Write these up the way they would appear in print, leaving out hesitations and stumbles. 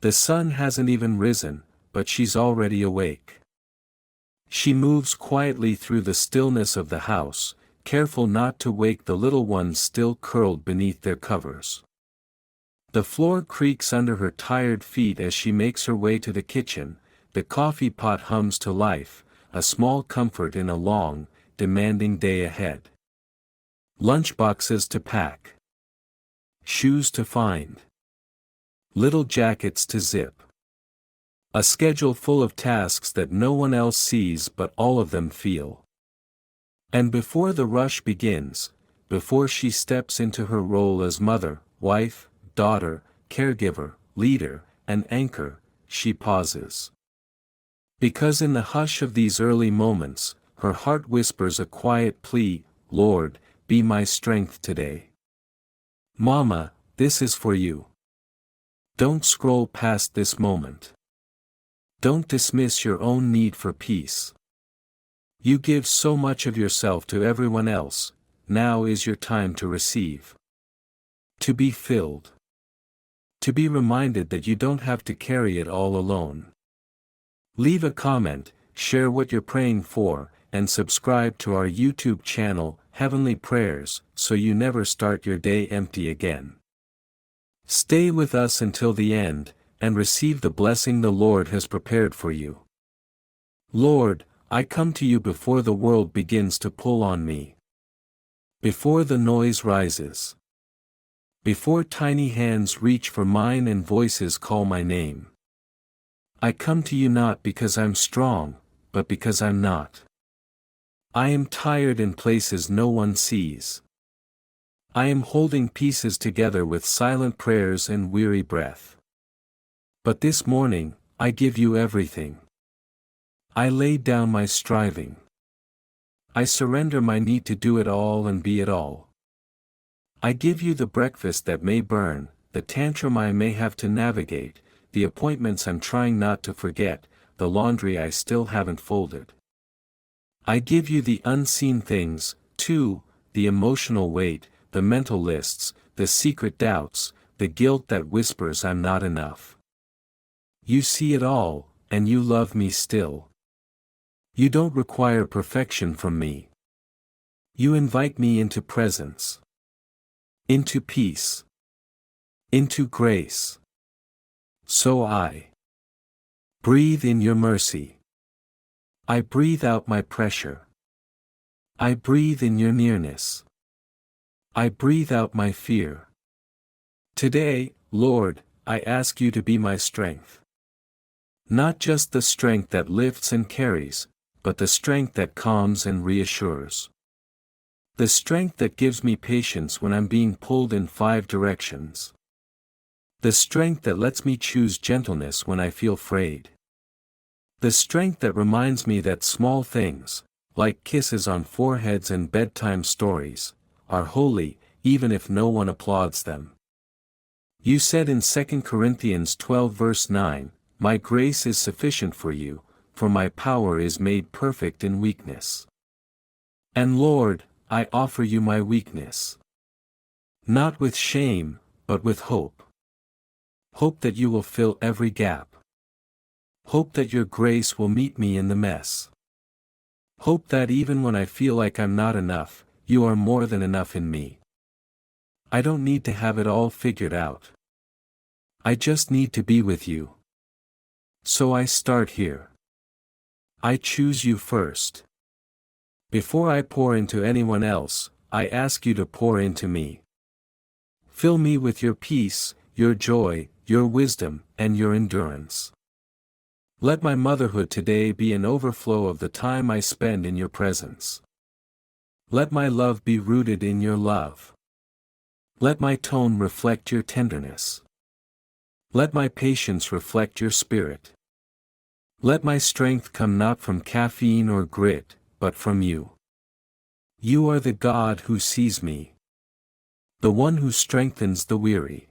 The sun hasn't even risen, but she's already awake. She moves quietly through the stillness of the house, careful not to wake the little ones still curled beneath their covers. The floor creaks under her tired feet as she makes her way to the kitchen. The coffee pot hums to life, a small comfort in a long, demanding day ahead. Lunchboxes to pack. Shoes to find. Little jackets to zip. A schedule full of tasks that no one else sees but all of them feel. And before the rush begins, before she steps into her role as mother, wife, daughter, caregiver, leader, and anchor, she pauses. Because in the hush of these early moments, her heart whispers a quiet plea, Lord, be my strength today. Mama, this is for you. Don't scroll past this moment. Don't dismiss your own need for peace. You give so much of yourself to everyone else, now is your time to receive. To be filled. To be reminded that you don't have to carry it all alone. Leave a comment, share what you're praying for, and subscribe to our YouTube channel, Heavenly Prayers, so you never start your day empty again. Stay with us until the end, and receive the blessing the Lord has prepared for you. Lord, I come to you before the world begins to pull on me. Before the noise rises. Before tiny hands reach for mine and voices call my name. I come to you not because I'm strong, but because I'm not. I am tired in places no one sees. I am holding pieces together with silent prayers and weary breath. But this morning, I give you everything. I lay down my striving. I surrender my need to do it all and be it all. I give you the breakfast that may burn, the tantrum I may have to navigate, the appointments I'm trying not to forget, the laundry I still haven't folded. I give you the unseen things, too, the emotional weight, the mental lists, the secret doubts, the guilt that whispers I'm not enough. You see it all, and you love me still. You don't require perfection from me. You invite me into presence. Into peace. Into grace. So I breathe in your mercy. I breathe out my pressure. I breathe in your nearness. I breathe out my fear. Today, Lord, I ask you to be my strength. Not just the strength that lifts and carries, but the strength that calms and reassures. The strength that gives me patience when I'm being pulled in 5 directions. The strength that lets me choose gentleness when I feel frayed. The strength that reminds me that small things, like kisses on foreheads and bedtime stories, are holy, even if no one applauds them. You said in 2 Corinthians 12 verse 9, My grace is sufficient for you, for my power is made perfect in weakness. And Lord, I offer you my weakness. Not with shame, but with hope. Hope that you will fill every gap. Hope that your grace will meet me in the mess. Hope that even when I feel like I'm not enough, you are more than enough in me. I don't need to have it all figured out. I just need to be with you. So I start here. I choose you first. Before I pour into anyone else, I ask you to pour into me. Fill me with your peace, your joy, your wisdom, and your endurance. Let my motherhood today be an overflow of the time I spend in your presence. Let my love be rooted in your love. Let my tone reflect your tenderness. Let my patience reflect your spirit. Let my strength come not from caffeine or grit, but from you. You are the God who sees me. The one who strengthens the weary.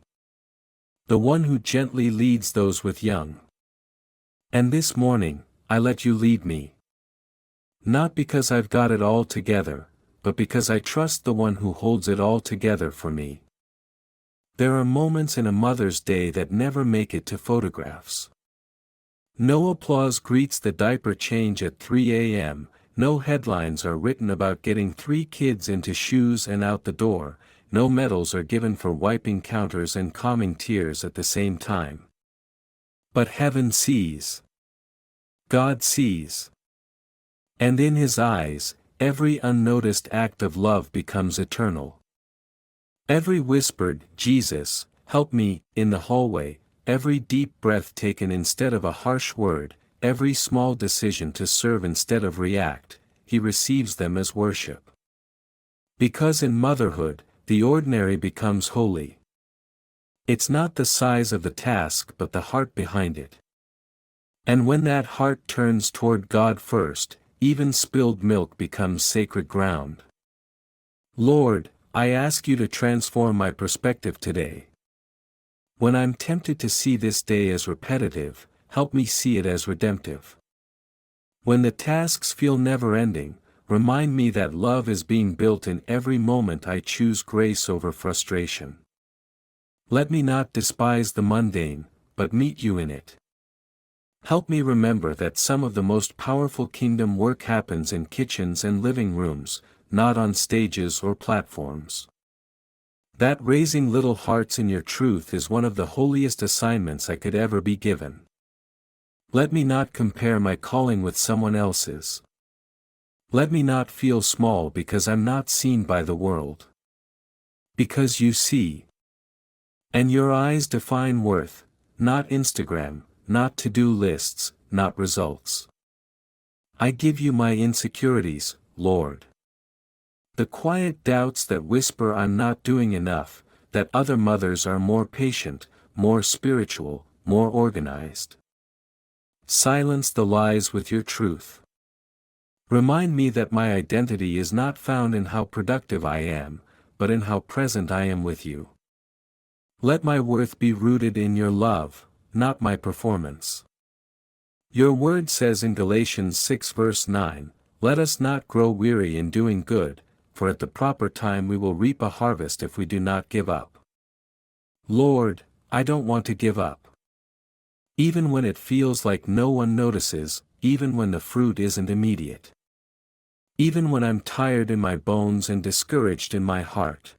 The one who gently leads those with young. And this morning, I let you lead me. Not because I've got it all together, but because I trust the one who holds it all together for me. There are moments in a Mother's Day that never make it to photographs. No applause greets the diaper change at 3 a.m., no headlines are written about getting 3 kids into shoes and out the door, no medals are given for wiping counters and calming tears at the same time. But heaven sees. God sees. And in His eyes, every unnoticed act of love becomes eternal. Every whispered, "Jesus, help me," in the hallway, every deep breath taken instead of a harsh word, every small decision to serve instead of react, He receives them as worship. Because in motherhood, the ordinary becomes holy. It's not the size of the task but the heart behind it. And when that heart turns toward God first, even spilled milk becomes sacred ground. Lord, I ask you to transform my perspective today. When I'm tempted to see this day as repetitive, help me see it as redemptive. When the tasks feel never-ending, remind me that love is being built in every moment I choose grace over frustration. Let me not despise the mundane, but meet you in it. Help me remember that some of the most powerful kingdom work happens in kitchens and living rooms, not on stages or platforms. That raising little hearts in your truth is one of the holiest assignments I could ever be given. Let me not compare my calling with someone else's. Let me not feel small because I'm not seen by the world. Because you see. And your eyes define worth, not Instagram, not to-do lists, not results. I give you my insecurities, Lord. The quiet doubts that whisper I'm not doing enough, that other mothers are more patient, more spiritual, more organized. Silence the lies with your truth. Remind me that my identity is not found in how productive I am, but in how present I am with you. Let my worth be rooted in your love, not my performance. Your word says in Galatians 6 verse 9, "Let us not grow weary in doing good, for at the proper time we will reap a harvest if we do not give up." Lord, I don't want to give up. Even when it feels like no one notices, even when the fruit isn't immediate. Even when I'm tired in my bones and discouraged in my heart.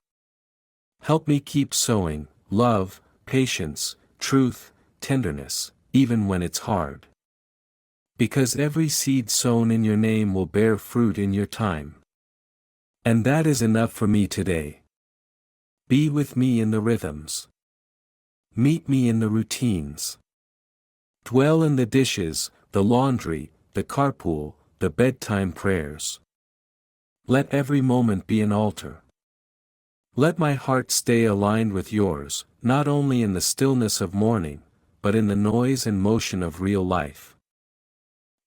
Help me keep sowing love, patience, truth, tenderness, even when it's hard. Because every seed sown in your name will bear fruit in your time. And that is enough for me today. Be with me in the rhythms. Meet me in the routines. Dwell in the dishes, the laundry, the carpool, the bedtime prayers. Let every moment be an altar. Let my heart stay aligned with yours, not only in the stillness of morning, but in the noise and motion of real life.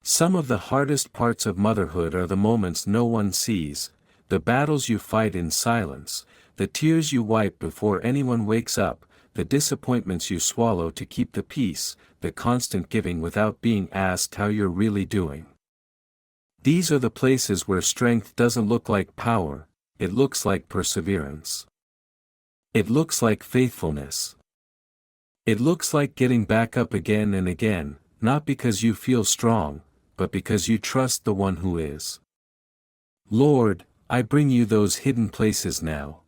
Some of the hardest parts of motherhood are the moments no one sees, the battles you fight in silence, the tears you wipe before anyone wakes up, the disappointments you swallow to keep the peace, the constant giving without being asked how you're really doing. These are the places where strength doesn't look like power, it looks like perseverance. It looks like faithfulness. It looks like getting back up again and again, not because you feel strong, but because you trust the one who is. Lord, I bring you those hidden places now.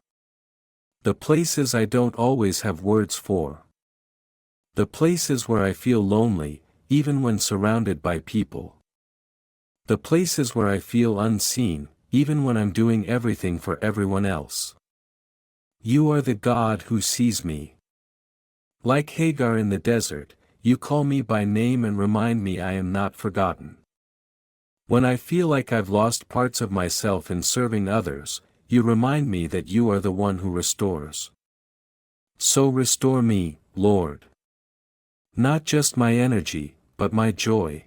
The places I don't always have words for. The places where I feel lonely, even when surrounded by people. The places where I feel unseen, even when I'm doing everything for everyone else. You are the God who sees me. Like Hagar in the desert, you call me by name and remind me I am not forgotten. When I feel like I've lost parts of myself in serving others, you remind me that you are the one who restores. So restore me, Lord. Not just my energy, but my joy.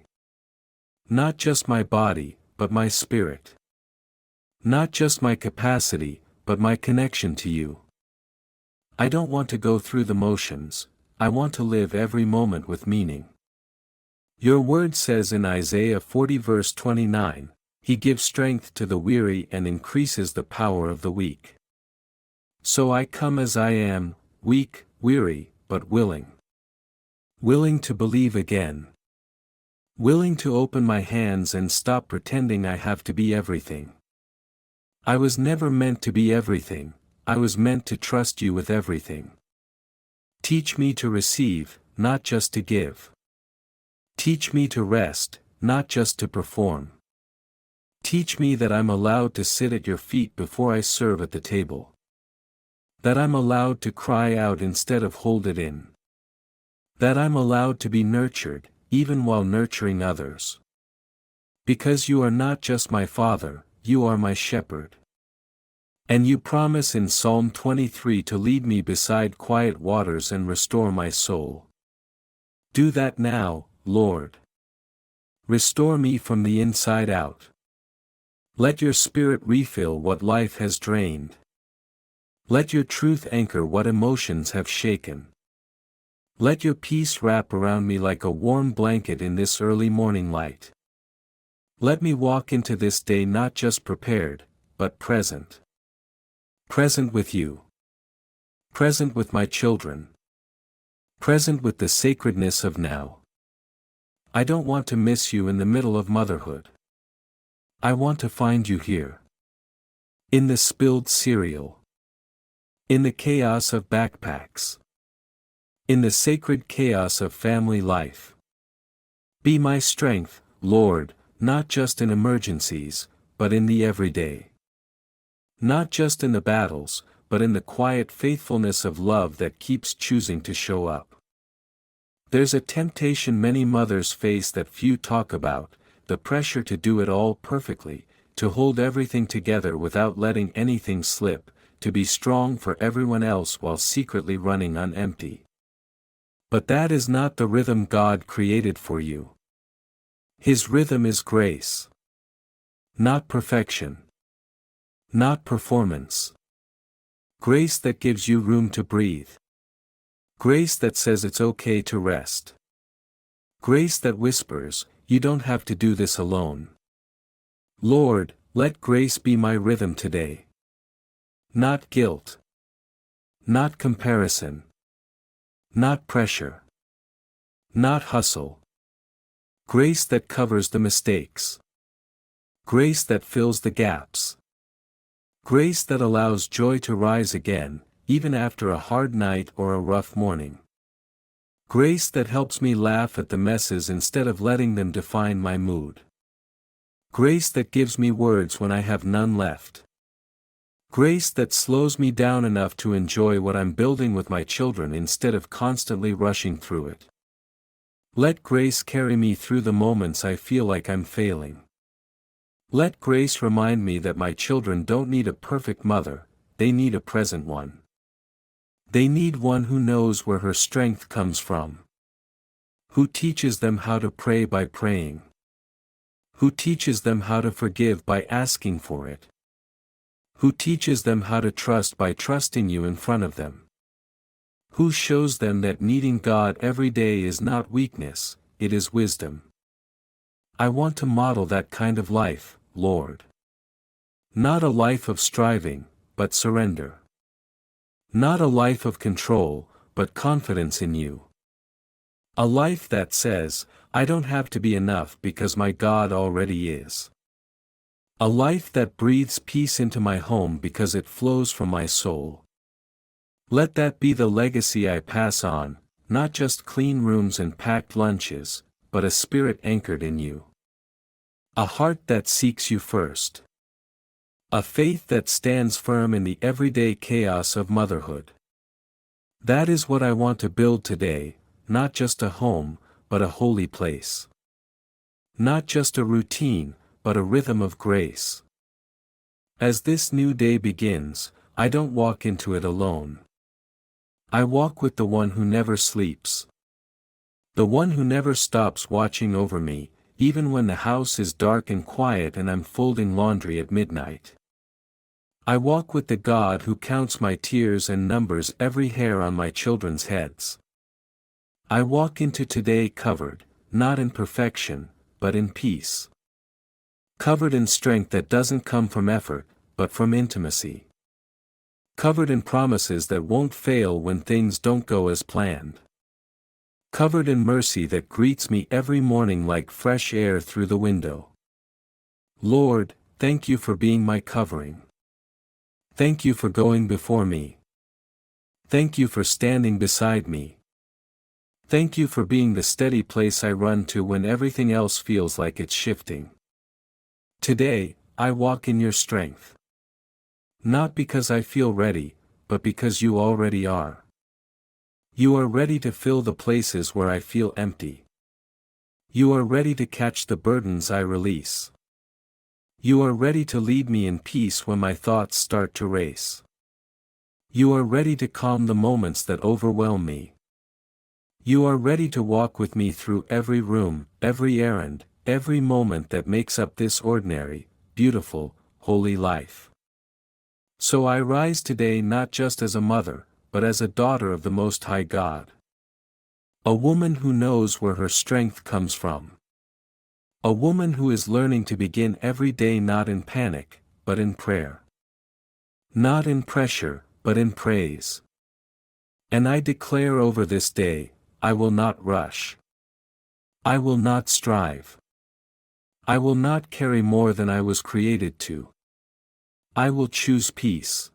Not just my body, but my spirit. Not just my capacity, but my connection to you. I don't want to go through the motions, I want to live every moment with meaning. Your word says in Isaiah 40 verse 29, He gives strength to the weary and increases the power of the weak. So I come as I am, weak, weary, but willing. Willing to believe again. Willing to open my hands and stop pretending I have to be everything. I was never meant to be everything, I was meant to trust you with everything. Teach me to receive, not just to give. Teach me to rest, not just to perform. Teach me that I'm allowed to sit at your feet before I serve at the table. That I'm allowed to cry out instead of hold it in. That I'm allowed to be nurtured, even while nurturing others. Because you are not just my Father, you are my shepherd. And you promise in Psalm 23 to lead me beside quiet waters and restore my soul. Do that now, Lord. Restore me from the inside out. Let your Spirit refill what life has drained. Let your truth anchor what emotions have shaken. Let your peace wrap around me like a warm blanket in this early morning light. Let me walk into this day not just prepared, but present. Present with you. Present with my children. Present with the sacredness of now. I don't want to miss you in the middle of motherhood. I want to find you here. In the spilled cereal. In the chaos of backpacks. In the sacred chaos of family life. Be my strength, Lord, not just in emergencies, but in the everyday. Not just in the battles, but in the quiet faithfulness of love that keeps choosing to show up. There's a temptation many mothers face that few talk about, the pressure to do it all perfectly, to hold everything together without letting anything slip, to be strong for everyone else while secretly running on empty. But that is not the rhythm God created for you. His rhythm is grace. Not perfection. Not performance. Grace that gives you room to breathe. Grace that says it's okay to rest. Grace that whispers, you don't have to do this alone. Lord, let grace be my rhythm today. Not guilt. Not comparison. Not pressure. Not hustle. Grace that covers the mistakes. Grace that fills the gaps. Grace that allows joy to rise again, even after a hard night or a rough morning. Grace that helps me laugh at the messes instead of letting them define my mood. Grace that gives me words when I have none left. Grace that slows me down enough to enjoy what I'm building with my children instead of constantly rushing through it. Let grace carry me through the moments I feel like I'm failing. Let grace remind me that my children don't need a perfect mother, they need a present one. They need one who knows where her strength comes from. Who teaches them how to pray by praying. Who teaches them how to forgive by asking for it. Who teaches them how to trust by trusting you in front of them. Who shows them that needing God every day is not weakness, it is wisdom. I want to model that kind of life, Lord. Not a life of striving, but surrender. Not a life of control, but confidence in you. A life that says, I don't have to be enough because my God already is. A life that breathes peace into my home because it flows from my soul. Let that be the legacy I pass on, not just clean rooms and packed lunches, but a spirit anchored in you. A heart that seeks you first. A faith that stands firm in the everyday chaos of motherhood. That is what I want to build today, not just a home, but a holy place. Not just a routine, but a rhythm of grace. As this new day begins, I don't walk into it alone. I walk with the one who never sleeps. The one who never stops watching over me, even when the house is dark and quiet and I'm folding laundry at midnight. I walk with the God who counts my tears and numbers every hair on my children's heads. I walk into today covered, not in perfection, but in peace. Covered in strength that doesn't come from effort, but from intimacy. Covered in promises that won't fail when things don't go as planned. Covered in mercy that greets me every morning like fresh air through the window. Lord, thank you for being my covering. Thank you for going before me. Thank you for standing beside me. Thank you for being the steady place I run to when everything else feels like it's shifting. Today, I walk in your strength. Not because I feel ready, but because you already are. You are ready to fill the places where I feel empty. You are ready to catch the burdens I release. You are ready to lead me in peace when my thoughts start to race. You are ready to calm the moments that overwhelm me. You are ready to walk with me through every room, every errand, every moment that makes up this ordinary, beautiful, holy life. So I rise today not just as a mother, but as a daughter of the Most High God. A woman who knows where her strength comes from. A woman who is learning to begin every day not in panic, but in prayer. Not in pressure, but in praise. And I declare over this day, I will not rush. I will not strive. I will not carry more than I was created to. I will choose peace.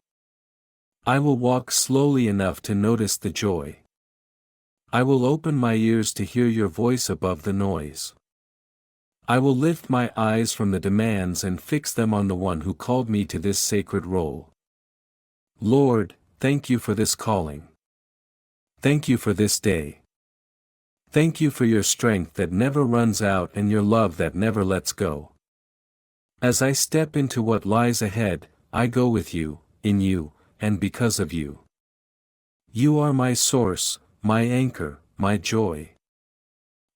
I will walk slowly enough to notice the joy. I will open my ears to hear your voice above the noise. I will lift my eyes from the demands and fix them on the one who called me to this sacred role. Lord, thank you for this calling. Thank you for this day. Thank you for your strength that never runs out and your love that never lets go. As I step into what lies ahead, I go with you, in you, and because of you. You are my source, my anchor, my joy.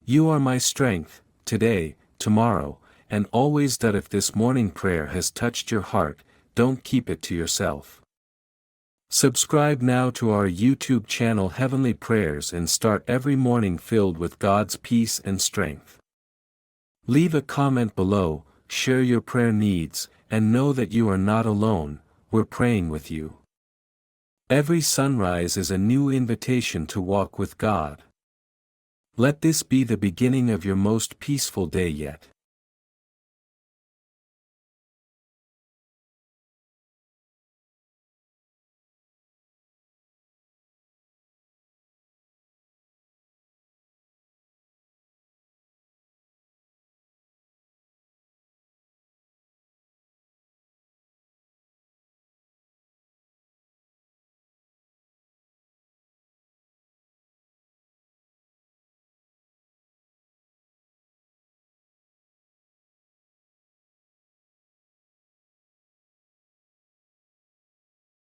You are my strength, today, tomorrow, and always. That if this morning prayer has touched your heart, don't keep it to yourself. Subscribe now to our YouTube channel Heavenly Prayers and start every morning filled with God's peace and strength. Leave a comment below, share your prayer needs, and know that you are not alone, we're praying with you. Every sunrise is a new invitation to walk with God. Let this be the beginning of your most peaceful day yet.